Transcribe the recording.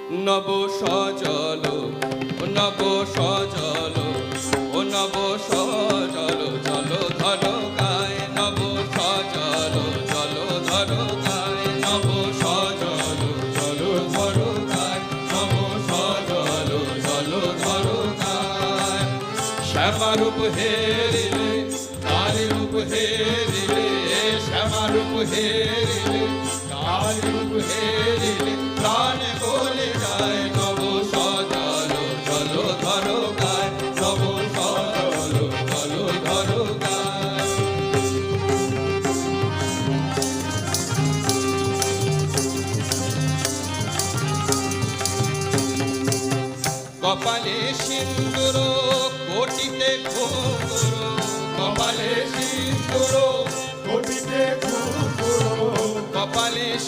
নব সজল নব সজল ও নব সজল জল ধর গায় নব সজল জল ধর গায় নব সজল জল ধর গায় নব সজল জল ধর গায় শ্যামারূপ হেরিলে কালী রূপ হেরিলে শ্যামারূপ হেরিলে কালী রূপ হেরিলে প্রাণ বলে যায় নব সজল জল ধর গায় নব সজল জল ধর গায় কপালে সিন্দুর কোটিতে ঘুঙুর কপালে সিন্দুর কোটিতে ঘুঙুর কপালে